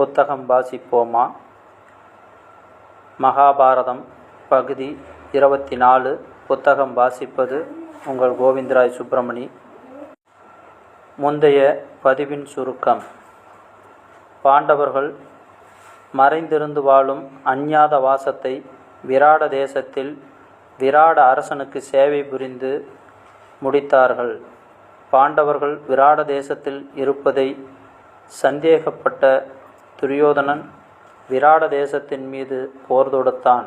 புத்தகம் வாசிப்போமா? மகாபாரதம் பகுதி 24. புத்தகம் வாசிப்பது உங்கள் கோவிந்தராய் சுப்பிரமணி. முந்தைய பதிவின் சுருக்கம். பாண்டவர்கள் மறைந்திருந்து வாழும் அஞ்ஞாத வாசத்தை விராட தேசத்தில் விராட அரசனுக்கு சேவை புரிந்து முடித்தார்கள். பாண்டவர்கள் விராட தேசத்தில் இருப்பதை சந்தேகப்பட்ட துரியோதனன் விராட தேசத்தின் மீது போர் தொடுத்தான்.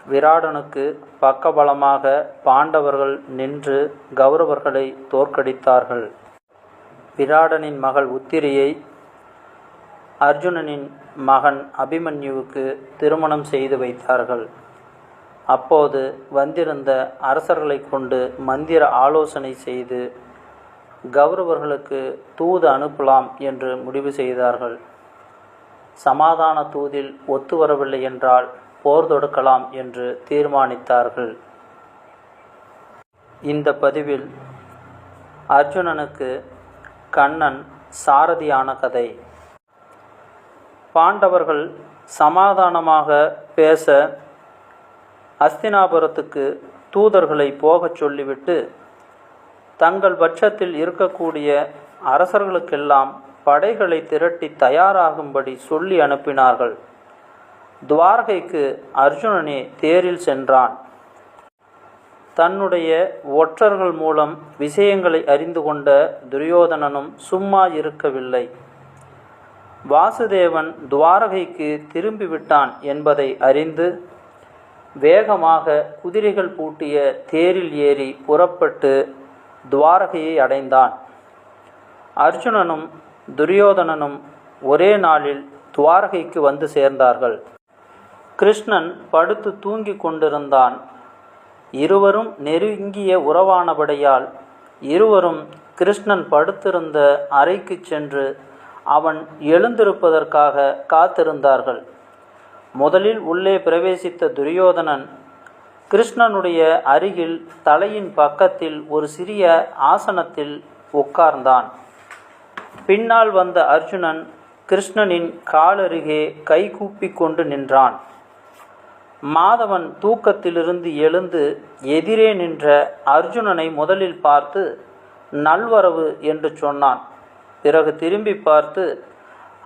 விராடனுக்கு பக்கபலமாக பாண்டவர்கள் நின்று கௌரவர்களை தோற்கடித்தார்கள். விராடனின் மகள் உத்திரியை அர்ஜுனனின் மகன் அபிமன்யுவுக்கு திருமணம் செய்து வைத்தார்கள். அப்போது வந்திருந்த அரசர்களை கொண்டு மந்திர ஆலோசனை செய்து கௌரவர்களுக்கு தூது அனுப்பலாம் என்று முடிவு செய்தார்கள். சமாதான தூதில் ஒத்து வரவில்லை என்றால் போர் தொடுக்கலாம் என்று தீர்மானித்தார்கள். இந்த பதிவில் அர்ஜுனனுக்கு கண்ணன் சாரதியான கதை. பாண்டவர்கள் சமாதானமாக பேச அஸ்தினாபுரத்துக்கு தூதர்களை போகச் சொல்லிவிட்டு தங்கள் பட்சத்தில் இருக்கக்கூடிய அரசர்களுக்கெல்லாம் படைகளை திரட்டி தயாராகும்படி சொல்லி அனுப்பினார்கள். துவாரகைக்கு அர்ஜுனனே தேரில் சென்றான். தன்னுடைய ஒற்றர்கள் மூலம் விஷயங்களை அறிந்து கொண்ட துரியோதனனும் சும்மா இருக்கவில்லை. வாசுதேவன் துவாரகைக்கு திரும்பிவிட்டான் என்பதை அறிந்து வேகமாக குதிரைகள் பூட்டிய தேரில் ஏறி புறப்பட்டு துவாரகையை அடைந்தான். அர்ஜுனனும் துரியோதனனும் ஒரே நாளில் துவாரகைக்கு வந்து சேர்ந்தார்கள். கிருஷ்ணன் படுத்து தூங்கி கொண்டிருந்தான். இருவரும் நெருங்கிய உறவானபடியால் இருவரும் கிருஷ்ணன் படுத்திருந்த அறைக்கு சென்று அவன் எழுந்திருப்பதற்காக காத்திருந்தார்கள். முதலில் உள்ளே பிரவேசித்த துரியோதனன் கிருஷ்ணனுடைய அருகில் தலையின் பக்கத்தில் ஒரு சிறிய ஆசனத்தில் உட்கார்ந்தான். பின்னால் வந்த அர்ஜுனன் கிருஷ்ணனின் காலருகே கைகூப்பி கொண்டு நின்றான். மாதவன் தூக்கத்திலிருந்து எழுந்து எதிரே நின்ற அர்ஜுனனை முதலில் பார்த்து நல்வரவு என்று சொன்னான். பிறகு திரும்பி பார்த்து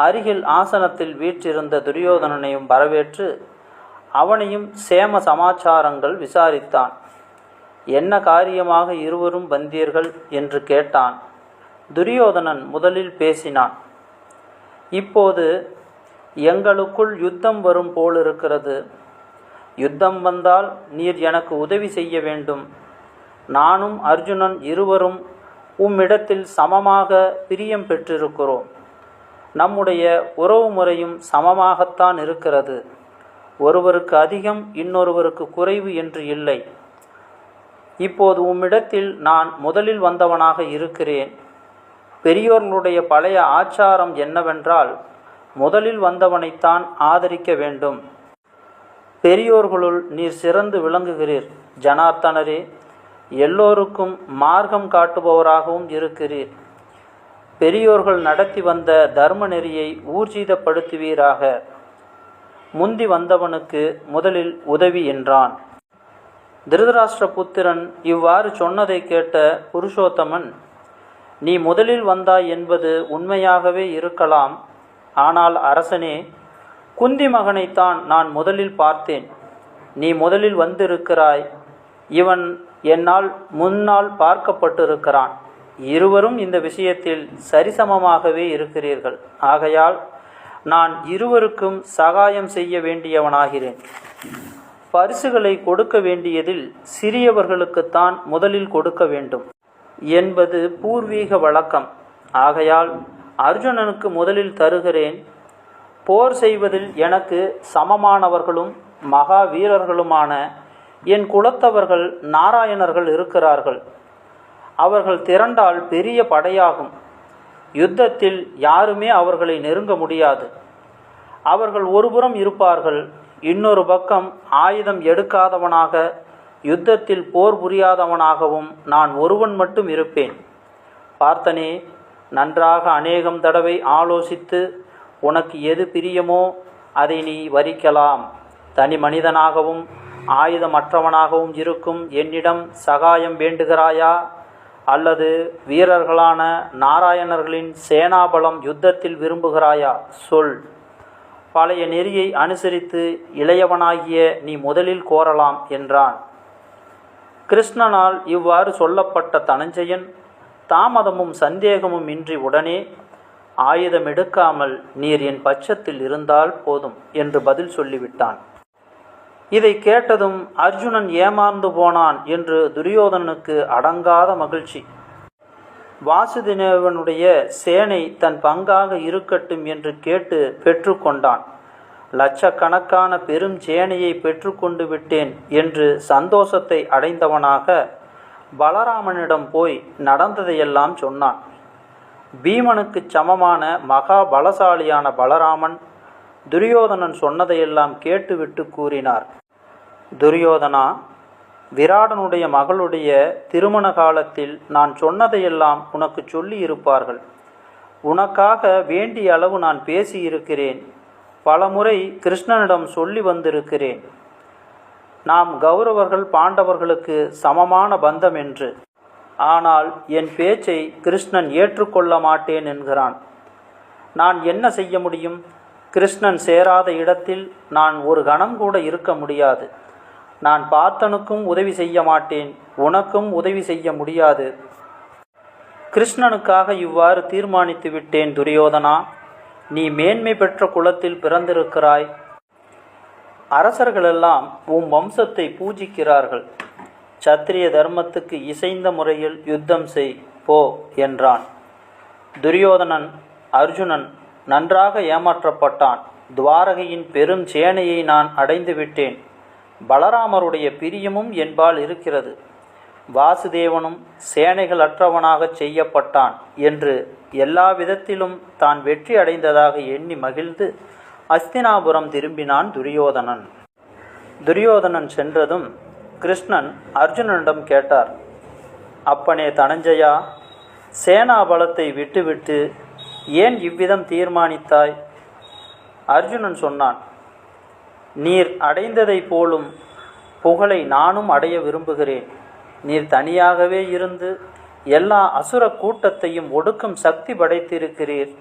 அருகில் ஆசனத்தில் வீற்றிருந்த துரியோதனனையும் வரவேற்று அவனையும் சேம சமாச்சாரங்கள் விசாரித்தான். என்ன காரியமாக இருவரும் வந்தீர்கள் என்று கேட்டான். துரியோதனன் முதலில் பேசினான். இப்போது எங்களுக்குள் யுத்தம் வரும் போலிருக்கிறது. யுத்தம் வந்தால் நீர் எனக்கு உதவி செய்ய வேண்டும். நானும் அர்ஜுனன் இருவரும் உம்மிடத்தில் சமமாக பிரியம் பெற்றிருக்கிறோம். நம்முடைய உறவு முறையும் சமமாகத்தான் இருக்கிறது. ஒருவருக்கு அதிகம் இன்னொருவருக்கு குறைவு என்று இல்லை. இப்போது உம்மிடத்தில் நான் முதலில் வந்தவனாக இருக்கிறேன். பெரியோர்களுடைய பழைய ஆச்சாரம் என்னவென்றால் முதலில் வந்தவனைத்தான் ஆதரிக்க வேண்டும். பெரியோர்களுள் நீர் சிறந்து விளங்குகிறீர். ஜனார்த்தனரே, எல்லோருக்கும் மார்க்கம் காட்டுபவராகவும் இருக்கிறீர். பெரியோர்கள் நடத்தி வந்த தர்ம நெறியை ஊர்ஜிதப்படுத்துவீராக. முந்தி வந்தவனுக்கு முதலில் உதவி என்றான். திருதராஷ்டிர புத்திரன் இவ்வாறு சொன்னதை கேட்ட புருஷோத்தமன், நீ முதலில் வந்தாய் என்பது உண்மையாகவே இருக்கலாம். ஆனால் அரசனே, குந்தி மகனைத்தான் நான் முதலில் பார்த்தேன். நீ முதலில் வந்திருக்கிறாய். இவன் என்னால் முன்னால் பார்க்கப்பட்டிருக்கிறான். இருவரும் இந்த விஷயத்தில் சரிசமமாகவே இருக்கிறீர்கள். ஆகையால் நான் இருவருக்கும் சகாயம் செய்ய வேண்டியவனாகிறேன். பரிசுகளை கொடுக்க வேண்டியதில் சிறியவர்களுக்குத்தான் முதலில் கொடுக்க வேண்டும் என்பது பூர்வீக வழக்கம். ஆகையால் அர்ஜுனனுக்கு முதலில் தருகிறேன். போர் செய்வதில் எனக்கு சமமானவர்களும் மகா வீரர்களுமான என் குலத்தவர்கள் நாராயணர்கள் இருக்கிறார்கள். அவர்கள் திரண்டால் பெரிய படையாகும். யுத்தத்தில் யாருமே அவர்களை நெருங்க முடியாது. அவர்கள் ஒருபுறம் இருப்பார்கள். இன்னொரு பக்கம் ஆயுதம் எடுக்காதவனாக யுத்தத்தில் போர் புரியாதவனாகவும் நான் ஒருவன் மட்டும் இருப்பேன். பார்த்தனே, நன்றாக அநேகம் தடவை ஆலோசித்து உனக்கு எது பிரியமோ அதை நீ வரிக்கலாம். தனி மனிதனாகவும் ஆயுதமற்றவனாகவும் இருக்கும் என்னிடம் சகாயம் வேண்டுகிறாயா, அல்லது வீரர்களான நாராயணர்களின் சேனாபலம் யுத்தத்தில் விரும்புகிறாயா? சொல். பழைய நெறியை அனுசரித்து இளையவனாகிய நீ முதலில் கோரலாம் என்றான். கிருஷ்ணனால் இவ்வாறு சொல்லப்பட்ட தனஞ்சயன் தாமதமும் சந்தேகமும் இன்றி உடனே, ஆயுதம் எடுக்காமல் நீர் என் பட்சத்தில் இருந்தால் போதும் என்று பதில் சொல்லிவிட்டான். இதை கேட்டதும் அர்ஜுனன் ஏமாந்து போனான் என்று துரியோதனனுக்கு அடங்காத மகிழ்ச்சி. வாசுதேவனுடைய சேனை தன் பங்காக இருக்கட்டும் என்று கேட்டு பெற்றுக்கொண்டான். லட்சக்கணக்கான பெரும் சேனையை பெற்றுக்கொண்டு விட்டேன் என்று சந்தோஷத்தை அடைந்தவனாக பலராமனிடம் போய் நடந்ததையெல்லாம் சொன்னான். பீமனுக்கு சமமான மகா பலசாலியான பலராமன் துரியோதனன் சொன்னதையெல்லாம் கேட்டுவிட்டு கூறினார். துரியோதனா, விராடனுடைய மகளுடைய திருமண காலத்தில் நான் சொன்னதையெல்லாம் உனக்கு சொல்லி இருப்பார்கள். உனக்காக வேண்டிய அளவு நான் பேசியிருக்கிறேன். பலமுறை கிருஷ்ணனிடம் சொல்லி வந்திருக்கிறேன். நாம் கௌரவர்கள் பாண்டவர்களுக்கு சமமான பந்தம் என்று. ஆனால் என் பேச்சை கிருஷ்ணன் ஏற்றுக்கொள்ள மாட்டேன் என்கிறான். நான் என்ன செய்ய முடியும்? கிருஷ்ணன் சேராத இடத்தில் நான் ஒரு கணம் கூட இருக்க முடியாது. நான் பார்த்தனுக்கும் உதவி செய்ய மாட்டேன், உனக்கும் உதவி செய்ய முடியாது. கிருஷ்ணனுக்காக இவ்வாறு தீர்மானித்து விட்டேன். துரியோதனா, நீ மேன்மை பெற்ற குலத்தில் பிறந்திருக்கிறாய். அரசர்களெல்லாம் உன் வம்சத்தை பூஜிக்கிறார்கள். சத்திரிய தர்மத்துக்கு இசைந்த முறையில் யுத்தம் செய் போ என்றான். துரியோதனன் அர்ஜுனன் நன்றாக ஏமாற்றப்பட்டான். துவாரகையின் பெரும் சேனையை நான் அடைந்து விட்டேன். பலராமருடைய பிரியமும் என்பால் இருக்கிறது. வாசுதேவனும் சேனைகள் அற்றவனாக செய்யப்பட்டான் என்று எல்லா விதத்திலும் தான் வெற்றி அடைந்ததாக எண்ணி மகிழ்ந்து அஸ்தினாபுரம் திரும்பினான் துரியோதனன். துரியோதனன் சென்றதும் கிருஷ்ணன் அர்ஜுனனிடம் கேட்டார். அப்பனே தனஞ்சயா, சேனா பலத்தை விட்டுவிட்டு ஏன் இவ்விதம் தீர்மானித்தாய்? அர்ஜுனன் சொன்னான், நீர் அடைந்ததை போலும் புகழை நானும் அடைய விரும்புகிறேன். நீர் தனியாகவே இருந்து எல்லா அசுர கூட்டத்தையும் ஒடுக்கும் சக்தி படைத்திருக்கிறீர்.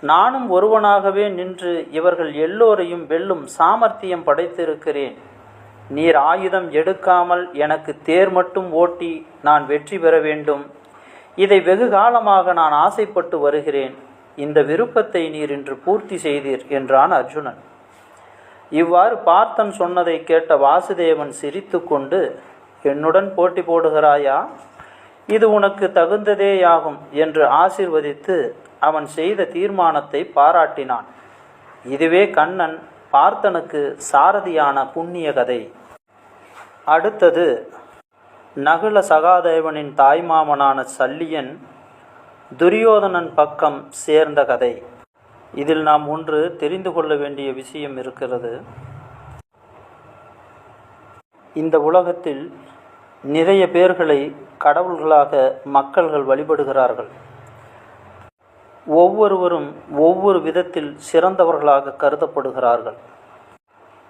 நானும் ஒருவனாகவே நின்று இவர்கள் எல்லோரையும் வெல்லும் சாமர்த்தியம் படைத்திருக்கிறேன். நீர் ஆயுதம் எடுக்காமல் எனக்கு தேர் மட்டும் ஓட்டி நான் வெற்றி பெற வேண்டும். இதை வெகு காலமாக நான் ஆசைப்பட்டு வருகிறேன். இந்த விருப்பத்தை நீர் இன்று பூர்த்தி செய்தீர் என்றான் அர்ஜுனன். இவ்வாறு பார்த்தன் சொன்னதை கேட்ட வாசுதேவன் சிரித்து கொண்டு, என்னுடன் போட்டி போடுகிறாயா? இது உனக்கு தகுந்ததேயாகும் என்று ஆசீர்வதித்து அவன் செய்த தீர்மானத்தை பாராட்டினான். இதுவே கண்ணன் பார்த்தனுக்கு சாரதியான புண்ணிய கதை. அடுத்தது நகுல சகாதேவனின் தாய்மாமனான சல்லியன் துரியோதனன் பக்கம் சேர்ந்த கதை. இதில் நாம் ஒன்று தெரிந்து கொள்ள வேண்டிய விஷயம் இருக்கிறது. இந்த உலகத்தில் நிறைய பேர்களை கடவுள்களாக மக்கள்கள் வழிபடுகிறார்கள். ஒவ்வொருவரும் ஒவ்வொரு விதத்தில் சிறந்தவர்களாக கருதப்படுகிறார்கள்.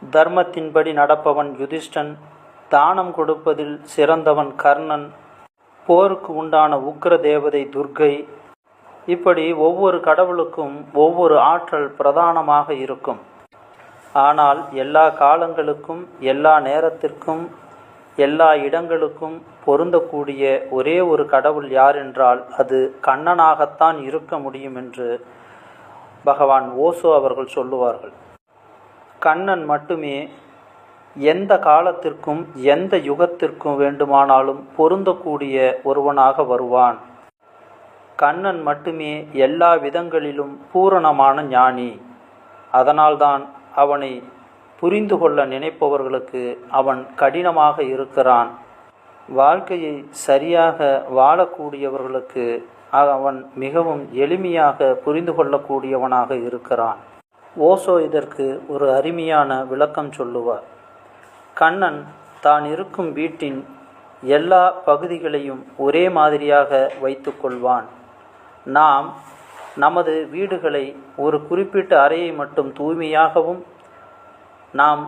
தர்மத்தின்படி நடப்பவன் யுதிஷ்டன், தானம் கொடுப்பதில் சிறந்தவன் கர்ணன், போருக்கு உண்டான உக்கிர தேவதை துர்க்கை. இப்படி ஒவ்வொரு கடவுளுக்கும் ஒவ்வொரு ஆற்றல் பிரதானமாக இருக்கும். ஆனால் எல்லா காலங்களுக்கும் எல்லா நேரத்திற்கும் எல்லா இடங்களுக்கும் பொருந்தக்கூடிய ஒரே ஒரு கடவுள் யார் என்றால் அது கண்ணனாகத்தான் இருக்க முடியும் என்று பகவான் ஓசோ அவர்கள் சொல்லுவார்கள். கண்ணன் மட்டுமே எந்த காலத்திற்கும் எந்த யுகத்திற்கும் வேண்டுமானாலும் பொருந்தக்கூடிய ஒருவனாக வருவான். கண்ணன் மட்டுமே எல்லா விதங்களிலும் பூரணமான ஞானி. அதனால்தான் அவனை புரிந்து கொள்ள நினைப்பவர்களுக்கு அவன் கடினமாக இருக்கிறான். வாழ்க்கையை சரியாக வாழக்கூடியவர்களுக்கு அவன் மிகவும் எளிமையாக புரிந்து கொள்ளக்கூடியவனாக இருக்கிறான். ஓசோ இதற்கு ஒரு அருமையான விளக்கம் சொல்லுவார். கண்ணன் தான் இருக்கும் வீட்டின் எல்லா பகுதிகளையும் ஒரே மாதிரியாக வைத்து கொள்வான். நாம் நமது வீடுகளை ஒரு குறிப்பிட்ட அறையை மட்டும் தூய்மையாகவும், நாம்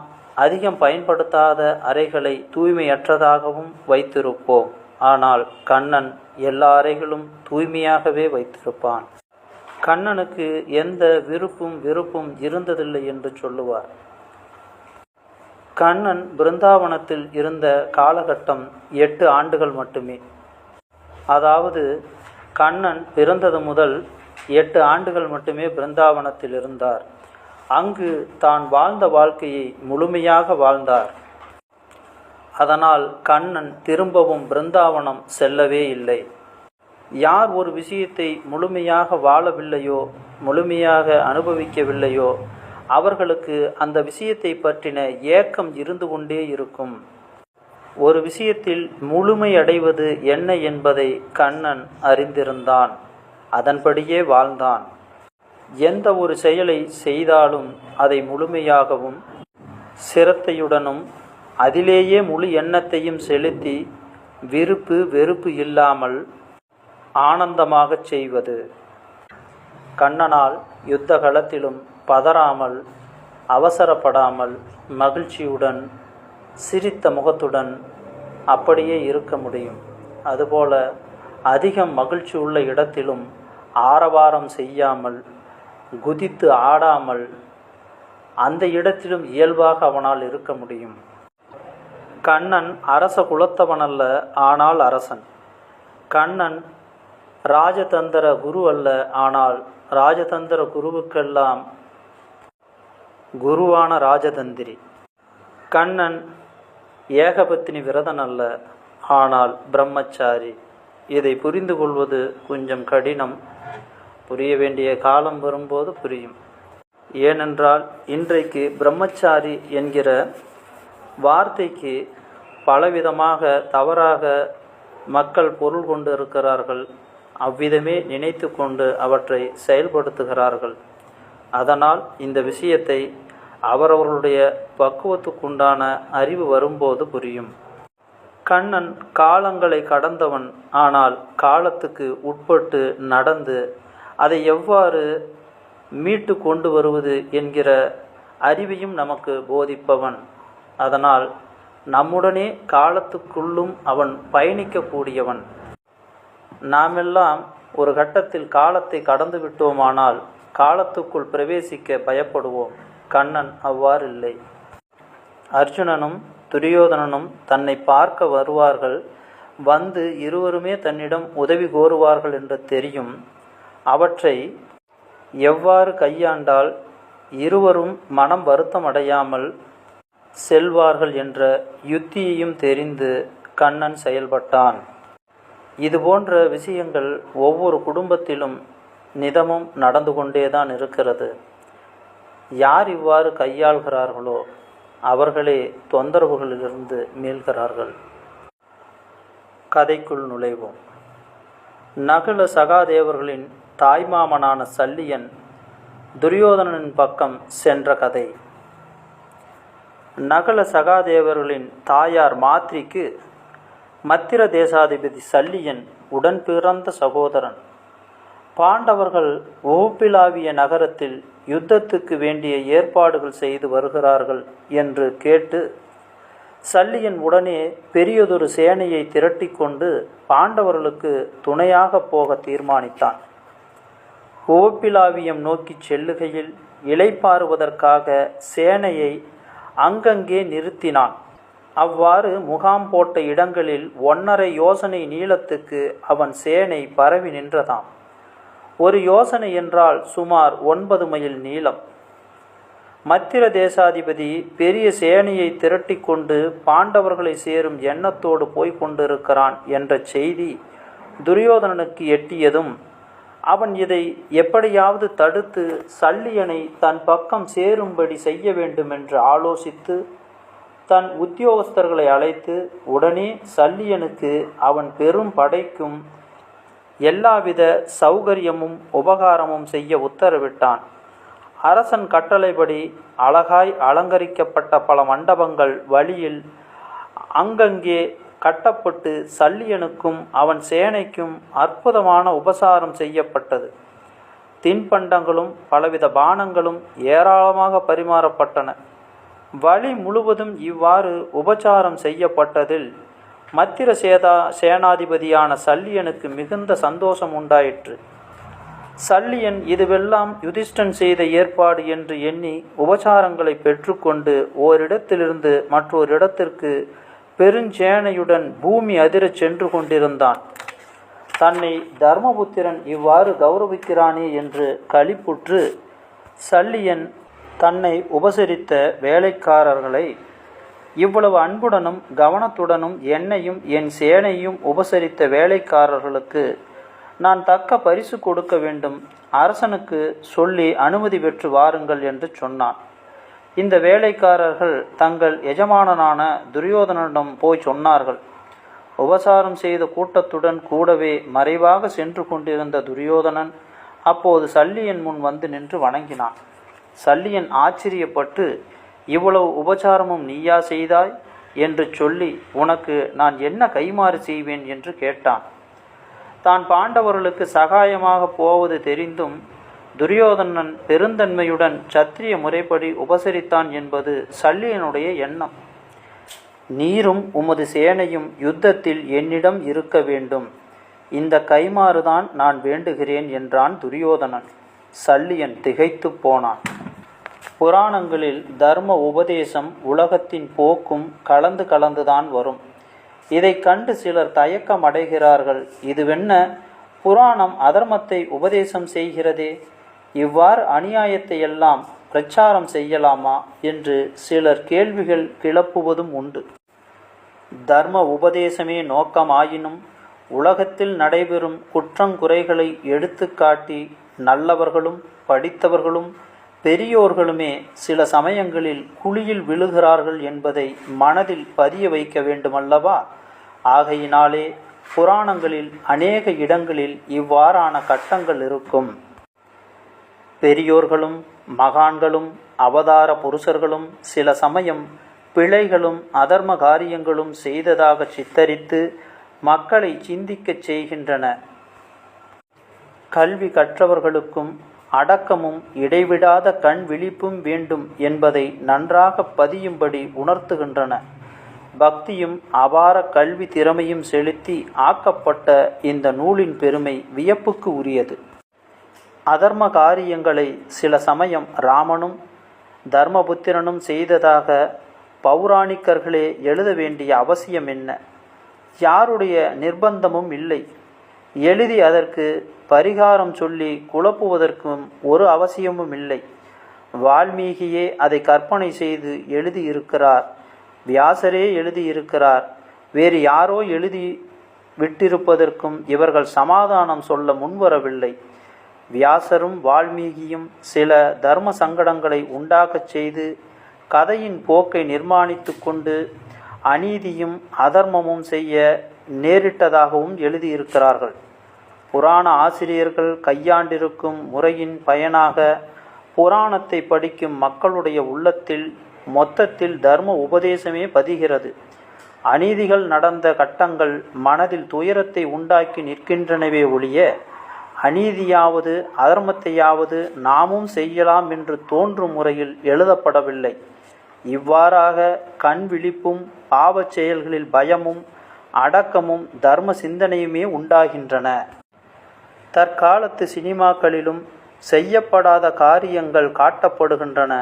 அதிகம் பயன்படுத்தாத அறைகளை தூய்மையற்றதாகவும் வைத்திருப்போம். ஆனால் கண்ணன் எல்லா அறைகளும் தூய்மையாகவே வைத்திருப்பான். கண்ணனுக்கு எந்த வெறுப்பும் இருந்ததில்லை என்று சொல்லுவார். கண்ணன் பிருந்தாவனத்தில் இருந்த காலகட்டம் 8 ஆண்டுகள் மட்டுமே. அதாவது கண்ணன் பிறந்தது முதல் 8 ஆண்டுகள் மட்டுமே பிருந்தாவனத்தில் இருந்தார். அங்கு தான் வாழ்ந்த வாழ்க்கையை முழுமையாக வாழ்ந்தார். அதனால் கண்ணன் திரும்பவும் பிருந்தாவனம் செல்லவே இல்லை. யார் ஒரு விஷயத்தை முழுமையாக வாழவில்லையோ, முழுமையாக அனுபவிக்கவில்லையோ, அவர்களுக்கு அந்த விஷயத்தை பற்றின ஏக்கம் இருந்து கொண்டே இருக்கும். ஒரு விஷயத்தில் முழுமையடைவது என்ன என்பதை கண்ணன் அறிந்திருந்தான். அதன்படியே வாழ்ந்தான். எந்த ஒரு செயலை செய்தாலும் அதை முழுமையாகவும் சிரத்தையுடனும் அதிலேயே முழு எண்ணத்தையும் செலுத்தி விருப்பு வெறுப்பு இல்லாமல் ஆனந்தமாகச் செய்வது. கண்ணனால் யுத்த களத்திலும் பதறாமல், அவசரப்படாமல், மகிழ்ச்சியுடன், சிரித்த முகத்துடன் அப்படியே இருக்க முடியும். அதுபோல அதிகம் மகிழ்ச்சி உள்ள இடத்திலும் ஆரவாரம் செய்யாமல், குதித்து ஆடாமல், அந்த இடத்திலும் இயல்பாக அவனால் இருக்க முடியும். கண்ணன் அரச குலத்தவனல்ல, ஆனால் அரசன். கண்ணன் ராஜதந்திர குரு அல்ல, ஆனால் ராஜதந்திர குருவுக்கெல்லாம் குருவான ராஜதந்திரி. கண்ணன் ஏகபத்தினி விரதன் அல்ல, ஆனால் பிரம்மச்சாரி. இதை புரிந்து கொள்வது கொஞ்சம் கடினம். புரிய வேண்டிய காலம் வரும்போது புரியும். ஏனென்றால் இன்றைக்கு பிரம்மச்சாரி என்கிற வார்த்தைக்கு பலவிதமாக தவறாக மக்கள் பொருள் கொண்டு இருக்கிறார்கள். அவ்விதமே நினைத்து கொண்டு அவற்றை செயல்படுத்துகிறார்கள். அதனால் இந்த விஷயத்தை அவரவர்களுடைய பக்குவத்துக்குண்டான அறிவு வரும்போது புரியும். கண்ணன் காலங்களை கடந்தவன், ஆனால் காலத்துக்கு உட்பட்டு நடந்து அதை எவ்வாறு மீட்டு கொண்டு வருவது என்கிற அறிவையும் நமக்கு போதிப்பவன். அதனால் நம்முடனே காலத்துக்குள்ளும் அவன் பயணிக்கக்கூடியவன். நாமெல்லாம் ஒரு கட்டத்தில் காலத்தை கடந்து விட்டோமானால் காலத்துக்குள் பிரவேசிக்க பயப்படுவோம். கண்ணன் அவ்வாறு இல்லை. அர்ஜுனனும் துரியோதனனும் தன்னை பார்க்க வருவார்கள். வந்து இருவருமே தன்னிடம் உதவி கோருவார்கள் என்று தெரியும். அவற்றை எவ்வாறு கையாண்டால் இருவரும் மனம் வருத்தம் அடையாமல் செல்வார்கள் என்ற யுத்தியையும் தெரிந்து கண்ணன் செயல்பட்டான். இதுபோன்ற விஷயங்கள் ஒவ்வொரு குடும்பத்திலும் நிதமும் நடந்து கொண்டேதான் இருக்கிறது. யார் இவ்வாறு கையாள்கிறார்களோ அவர்களே தொந்தரவுகளிலிருந்து மீள்கிறார்கள். கதைக்குள் நுழைவோம். நகுல சகாதேவர்களின் தாய்மாமனான சல்லியன் துரியோதனனின் பக்கம் சென்ற கதை. நகுல சகாதேவர்களின் தாயார் மாத்ரிக்கு மத்திர தேசாதிபதி சல்லியன் உடன் பிறந்த சகோதரன். பாண்டவர்கள் ஓப்பிலாவிய நகரத்தில் யுத்தத்துக்கு வேண்டிய ஏற்பாடுகள் செய்து வருகிறார்கள் என்று கேட்டு சல்லியன் உடனே பெரியதொரு சேனையை திரட்டிக்கொண்டு பாண்டவர்களுக்கு துணையாக போக தீர்மானித்தான். ஓப்பிலாவியம் நோக்கி செல்லுகையில் இளைப்பாறுவதற்காக சேனையை அங்கங்கே நிறுத்தினான். அவ்வாறு முகாம் போட்ட இடங்களில் 1.5 யோசனை நீளத்துக்கு அவன் சேனை பரவி நின்றதாம். ஒரு யோசனை என்றால் சுமார் 9 மைல் நீளம். மத்திர தேசாதிபதி பெரிய சேனையை திரட்டி கொண்டு பாண்டவர்களை சேரும் எண்ணத்தோடு போய்க் கொண்டிருக்கிறான் என்ற செய்தி துரியோதனனுக்கு எட்டியதும் அவன் இதை எப்படியாவது தடுத்து சல்லியனை தன் பக்கம் சேரும்படி செய்ய வேண்டுமென்று ஆலோசித்து தன் உத்தியோகஸ்தர்களை அழைத்து உடனே சல்லியனுக்கு அவன் பெரும் படைக்கும் எல்லாவித சௌகரியமும் உபகாரமும் செய்ய உத்தரவிட்டான். அரசன் கட்டளைப்படி அழகாய் அலங்கரிக்கப்பட்ட பல மண்டபங்கள் வழியில் அங்கங்கே கட்டப்பட்டு சல்லியனுக்கும் அவன் சேனைக்கும் அற்புதமான உபசாரம் செய்யப்பட்டது. தின்பண்டங்களும் பலவித பானங்களும் ஏராளமாக பரிமாறப்பட்டன. வழி முழுவதும் இவ்வாறு உபசாரம் செய்யப்பட்டதில் மத்திர சேனாதிபதியான சல்லியனுக்கு மிகுந்த சந்தோஷம் உண்டாயிற்று. சல்லியன் இதுவெல்லாம் யுதிஷ்டன் செய்த ஏற்பாடு என்று எண்ணி உபசாரங்களை பெற்றுக்கொண்டு ஓரிடத்திலிருந்து மற்றொரு இடத்திற்கு பெருஞ்சேனையுடன் பூமி அதிரச் சென்று கொண்டிருந்தான். தன்னை தர்மபுத்திரன் இவ்வாறு கௌரவிக்கிறானே என்று களிப்புற்று சல்லியன் தன்னை உபசரித்த வேலைக்காரர்களை, இவ்வளவு அன்புடனும் கவனத்துடனும் என்னையும் என் சேனையும் உபசரித்த வேலைக்காரர்களுக்கு நான் தக்க பரிசு கொடுக்க வேண்டும், அரசனுக்கு சொல்லி அனுமதி பெற்று வாருங்கள் என்று சொன்னான். இந்த வேலைக்காரர்கள் தங்கள் எஜமானனான துரியோதனனிடம் போய் சொன்னார்கள். உபசாரம் செய்த கூட்டத்துடன் கூடவே மறைவாக சென்று கொண்டிருந்த துரியோதனன் அப்போது சல்லியன் முன் வந்து நின்று வணங்கினான். சல்லியன் ஆச்சரியப்பட்டு, இவ்வளவு உபசாரமும் நீயா செய்தாய் என்று சொல்லி, உனக்கு நான் என்ன கைமாறு செய்வேன் என்று கேட்டான். தான் பாண்டவர்களுக்கு சகாயமாக போவது தெரிந்தும் துரியோதனன் பெருந்தன்மையுடன் சத்திரிய முறைப்படி உபசரித்தான் என்பது சல்லியனுடைய எண்ணம். நீரும் உமது சேனையும் யுத்தத்தில் என்னிடம் இருக்க வேண்டும், இந்த கைமாறுதான் நான் வேண்டுகிறேன் என்றான் துரியோதனன். சல்லியன் திகைத்து போனான். புராணங்களில் தர்ம உபதேசம் உலகத்தின் போக்கும் கலந்து கலந்துதான் வரும். இதை கண்டு சிலர் தயக்கம் அடைகிறார்கள். இதுவென்ன, புராணம் அதர்மத்தை உபதேசம் செய்கிறதே, இவ்வாறு அநியாயத்தை எல்லாம் பிரச்சாரம் செய்யலாமா என்று சிலர் கேள்விகள் கிளப்புவதும் உண்டு. தர்ம உபதேசமே நோக்கமாயினும் உலகத்தில் நடைபெறும் குற்றங்குறைகளை எடுத்து காட்டி நல்லவர்களும் படித்தவர்களும் பெரியோர்களுமே சில சமயங்களில் குழியில் விழுகிறார்கள் என்பதை மனதில் பதிய வைக்க வேண்டுமல்லவா? ஆகையினாலே புராணங்களில் அநேக இடங்களில் இவ்வாறான கட்டங்கள் இருக்கும். பெரியோர்களும் மகான்களும் அவதார புருஷர்களும் சில சமயம் பிழைகளும் அதர்ம காரியங்களும் செய்ததாக சித்தரித்து மக்களை சிந்திக்கச் செய்கின்றன. கல்வி கற்றவர்களுக்கும் அடக்கமும் இடைவிடாத கண் விழிப்பும் வேண்டும் என்பதை நன்றாக பதியும்படி உணர்த்துகின்றன. பக்தியும் அபார கல்வி திறமையும் செலுத்தி ஆக்கப்பட்ட இந்த நூலின் பெருமை வியப்புக்கு உரியது. அதர்ம காரியங்களை சில சமயம் ராமனும் தர்மபுத்திரனும் செய்ததாக பௌராணிக்கர்களே எழுத வேண்டிய அவசியம் என்ன? யாருடைய நிர்பந்தமும் இல்லை. எழுதி அதற்கு பரிகாரம் சொல்லி குழப்புவதற்கும் ஒரு அவசியமும் இல்லை. வால்மீகியே அதை கற்பனை செய்து எழுதியிருக்கிறார். வியாசரே எழுதியிருக்கிறார். வேறு யாரோ எழுதி விட்டிருப்பதற்கும் இவர்கள் சமாதானம் சொல்ல முன்வரவில்லை. வியாசரும் வால்மீகியும் சில தர்ம சங்கடங்களை உண்டாக்கச் செய்து கதையின் போக்கை நிர்மாணித்து கொண்டு அநீதியும் அதர்மமும் செய்ய நேரிட்டதாகவும் எழுதியிருக்கிறார்கள். புராண ஆசிரியர்கள் கையாண்டிருக்கும் முறையின் பயனாக புராணத்தை படிக்கும் மக்களுடைய உள்ளத்தில் மொத்தத்தில் தர்ம உபதேசமே பதிகிறது. அநீதிகள் நடந்த கட்டங்கள் மனதில் துயரத்தை உண்டாக்கி நிற்கின்றனவே ஒழிய அநீதியாவது அதர்மத்தையாவது நாமும் செய்யலாம் என்று தோன்றும் முறையில் எழுதப்படவில்லை. இவ்வாறாக கண் விழிப்பும் பாவச் செயல்களில் பயமும் அடக்கமும் தர்ம சிந்தனையுமே உண்டாகின்றன. தற்காலத்து சினிமாக்களிலும் செய்யப்படாத காரியங்கள் காட்டப்படுகின்றன.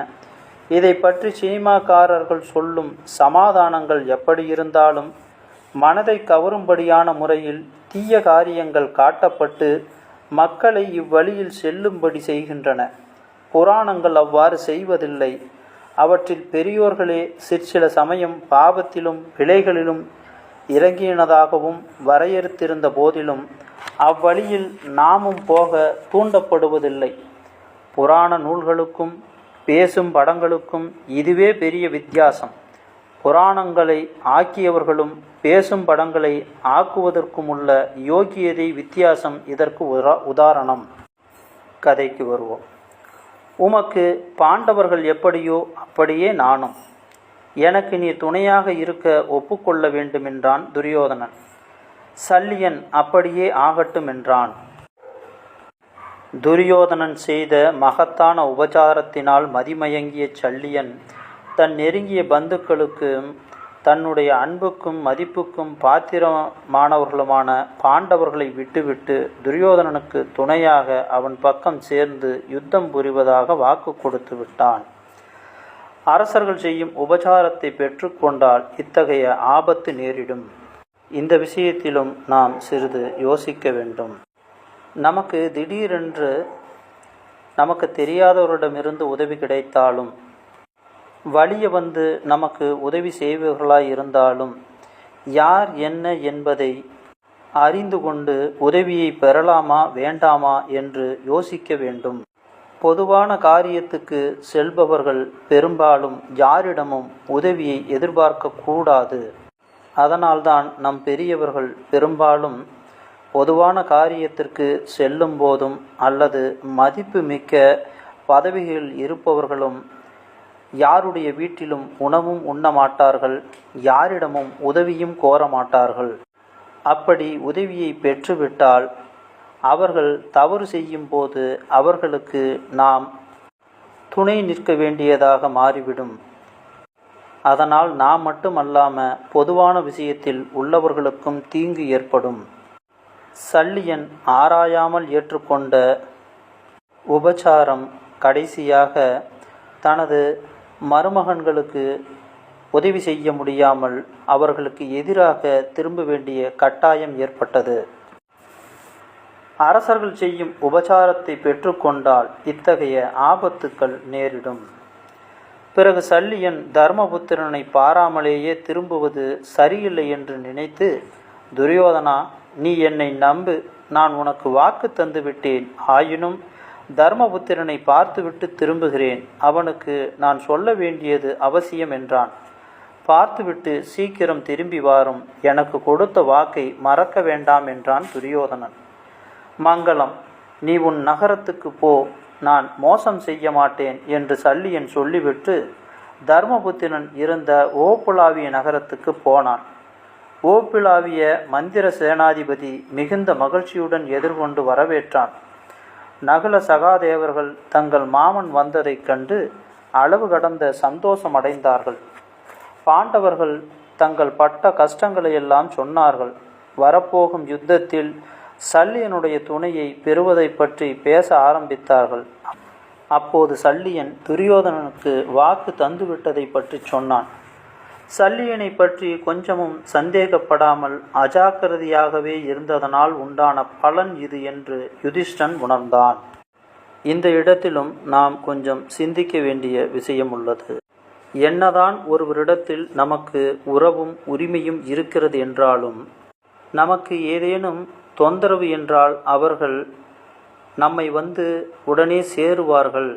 இதை பற்றி சினிமாக்காரர்கள் சொல்லும் சமாதானங்கள் எப்படி இருந்தாலும் மனதை கவரும்படியான முறையில் தீய காரியங்கள் காட்டப்பட்டு மக்களை இவ்வழியில் செல்லும்படி செய்கின்றன. புராணங்கள் அவ்வாறு செய்வதில்லை. அவற்றில் பெரியோர்களே சிற்சில சமயம் பாவத்திலும் பிழைகளிலும் இறங்கினதாகவும் வரையறுத்திருந்த போதிலும் அவ்வழியில் நாமும் போக தூண்டப்படுவதில்லை. புராண நூல்களுக்கும் பேசும் படங்களுக்கும் இதுவே பெரிய வித்தியாசம். புராணங்களை ஆக்கியவர்களும் பேசும் படங்களை ஆக்குவதற்கும் உள்ள யோகியதை வித்தியாசம் இதற்கு உதாரணம். கதைக்கு வருவோம். உமக்கு பாண்டவர்கள் எப்படியோ அப்படியே நானும். எனக்கு நீ துணையாக இருக்க ஒப்புக்கொள்ள வேண்டுமென்றான் துரியோதனன். சல்லியன் அப்படியே ஆகட்டும் என்றான். துரியோதனன் செய்த மகத்தான உபசாரத்தினால் மதிமயங்கிய சல்லியன் தன் நெருங்கிய பந்துக்களுக்கும் தன்னுடைய அன்புக்கும் மதிப்புக்கும் பாத்திரமானவர்களுமான பாண்டவர்களை விட்டுவிட்டு துரியோதனனுக்கு துணையாக அவன் பக்கம் சேர்ந்து யுத்தம் புரிவதாக வாக்கு கொடுத்து விட்டான். அரசர்கள் செய்யும் உபசாரத்தை பெற்றுக்கொண்டால் இத்தகைய ஆபத்து நேரிடும். இந்த விஷயத்திலும் நாம் சிறிது யோசிக்க வேண்டும். நமக்கு திடீரென்று நமக்கு தெரியாதவரிடமிருந்து உதவி கிடைத்தாலும், வலிய வந்து நமக்கு உதவி செய்பவர்களாய் இருந்தாலும், யார் என்ன என்பதை அறிந்து கொண்டு உதவியை பெறலாமா வேண்டாமா என்று யோசிக்க வேண்டும். பொதுவான காரியத்துக்கு செல்பவர்கள் பெரும்பாலும் யாரிடமும் உதவியை எதிர்பார்க்க கூடாது. அதனால்தான் நம் பெரியவர்கள் பெரும்பாலும் பொதுவான காரியத்திற்கு செல்லும் போதும் அல்லது மதிப்பு மிக்க பதவிகளில் இருப்பவர்களும் யாருடைய வீட்டிலும் உணவும் உண்ண மாட்டார்கள், யாரிடமும் உதவியும் கோர மாட்டார்கள். அப்படி உதவியை பெற்றுவிட்டால் அவர்கள் தவறு செய்யும் போது அவர்களுக்கு நாம் துணை நிற்க வேண்டியதாக மாறிவிடும். அதனால் நாம் மட்டுமல்லாமல் பொதுவான விஷயத்தில் உள்ளவர்களுக்கும் தீங்கு ஏற்படும். சல்லியன் ஆராயாமல் ஏற்றுக்கொண்ட உபசாரம் கடைசியாக தனது மருமகன்களுக்கு உதவி செய்ய முடியாமல் அவர்களுக்கு எதிராக திரும்ப வேண்டிய கட்டாயம் ஏற்பட்டது. அரசர்கள் செய்யும் உபசாரத்தை பெற்றுக்கொண்டால் இத்தகைய ஆபத்துக்கள் நேரிடும். பிறகு சல்லியன் தர்மபுத்திரனை பாராமலேயே திரும்புவது சரியில்லை என்று நினைத்து, துரியோதனா, நீ என்னை நம்பு, நான் உனக்கு வாக்கு தந்து விட்டேன். ஆயினும் தர்மபுத்திரனை பார்த்துவிட்டு திரும்புகிறேன். அவனுக்கு நான் சொல்ல வேண்டியது அவசியம் என்றான். பார்த்துவிட்டு சீக்கிரம் திரும்பி வாரும். எனக்கு கொடுத்த வாக்கை மறக்க வேண்டாம் என்றான் துரியோதனன். மங்களம், நீ உன் நகரத்துக்கு போ, நான் மோசம் செய்ய மாட்டேன் என்று சல்லியன் சொல்லிவிட்டு தர்மபுத்திரன் இருந்த ஓப்புலாவிய நகரத்துக்கு போனான். ஓப்பிலாவிய மந்திர சேனாதிபதி மிகுந்த மகிழ்ச்சியுடன் எதிர்கொண்டு வரவேற்றான். நகுல சகாதேவர்கள் தங்கள் மாமன் வந்ததைக் கண்டு அளவு கடந்த சந்தோஷம் அடைந்தார்கள். பாண்டவர்கள் தங்கள் பட்ட கஷ்டங்களையெல்லாம் சொன்னார்கள். வரப்போகும் யுத்தத்தில் சல்லியனுடைய துணையை பெறுவதை பற்றி பேச ஆரம்பித்தார்கள். அப்போது சல்லியன் துரியோதனனுக்கு வாக்கு தந்துவிட்டதை பற்றி சொன்னான். சல்லியனை பற்றி கொஞ்சமும் சந்தேகப்படாமல் அஜாக்கிரதையாகவே இருந்ததனால் உண்டான பலன் இது என்று யுதிஷ்டன் உணர்ந்தான். இந்த இடத்திலும் நாம் கொஞ்சம் சிந்திக்க வேண்டிய விஷயம் உள்ளது. என்னதான் ஒருவரிடத்தில் நமக்கு உறவும் உரிமையும் இருக்கிறது என்றாலும், நமக்கு ஏதேனும் தொந்தரவு என்றால் அவர்கள் நம்மை வந்து உடனே சேருவார்கள்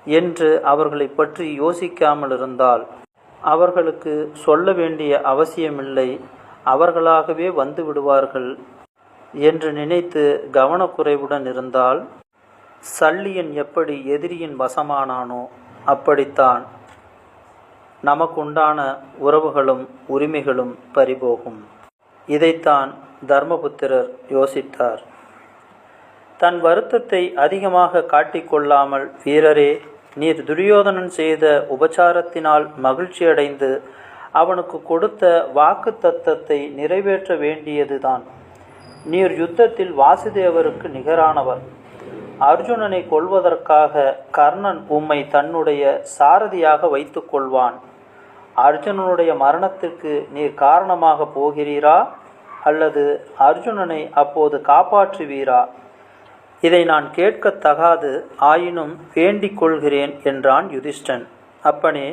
என்று அவர்களை பற்றி யோசிக்காமல் இருந்தால், அவர்களுக்கு சொல்ல வேண்டிய அவசியமில்லை, அவர்களாகவே வந்து விடுவார்கள் என்று நினைத்து கவனக்குறைவுடன் இருந்தால், சல்லியன் எப்படி எதிரியின் வசமானானோ அப்படித்தான் நமக்குண்டான உறவுகளும் உரிமைகளும் பறிபோகும். இதைத்தான் தர்மபுத்திரர் யோசித்தார். தன் வருத்தத்தை அதிகமாக காட்டிக்கொள்ளாமல், வீரரே, நீர் துரியோதனன் செய்த உபசாரத்தினால் மகிழ்ச்சியடைந்து அவனுக்கு கொடுத்த வாக்கு தத்தத்தை நிறைவேற்ற வேண்டியதுதான். நீர் யுத்தத்தில் வாசுதேவருக்கு நிகரானவர். அர்ஜுனனை கொல்வதற்காக கர்ணன் உம்மை தன்னுடைய சாரதியாக வைத்து கொள்வான். அர்ஜுனனுடைய மரணத்திற்கு நீர் காரணமாக போகிறீரா அல்லது அர்ஜுனனை அப்போது காப்பாற்றுவீரா? இதை நான் கேட்கத்தகாது, ஆயினும் வேண்டிக் கொள்கிறேன் என்றான் யுதிஷ்டன். அப்பனே,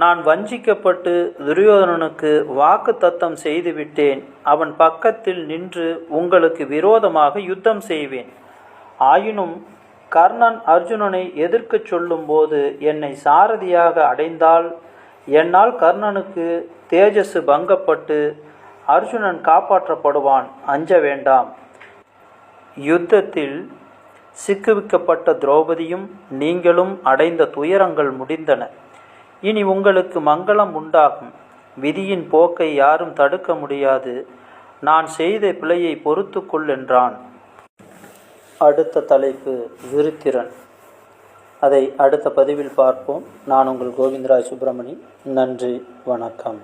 நான் வஞ்சிக்கப்பட்டு துரியோதனனுக்கு வாக்கு தத்தம் செய்துவிட்டேன். அவன் பக்கத்தில் நின்று உங்களுக்கு விரோதமாக யுத்தம் செய்வேன். ஆயினும் கர்ணன் அர்ஜுனனை எதிர்க்கச் சொல்லும்போது என்னை சாரதியாக அடைந்தால் என்னால் கர்ணனுக்கு தேஜசு பங்கப்பட்டு அர்ஜுனன் காப்பாற்றப்படுவான். அஞ்ச வேண்டாம். யுத்தத்தில் சிக்குவிக்கப்பட்ட திரௌபதியும் நீங்களும் அடைந்த துயரங்கள் முடிந்தன. இனி உங்களுக்கு மங்களம் உண்டாகும். விதியின் போக்கை யாரும் தடுக்க முடியாது. நான் செய்த பிழையை பொறுத்துக்கொள் என்றான். அடுத்த தலைப்பு விருத்திரன். அதை அடுத்த பதிவில் பார்ப்போம். நான் உங்கள் கோவிந்தராஜ் சுப்பிரமணி. நன்றி, வணக்கம்.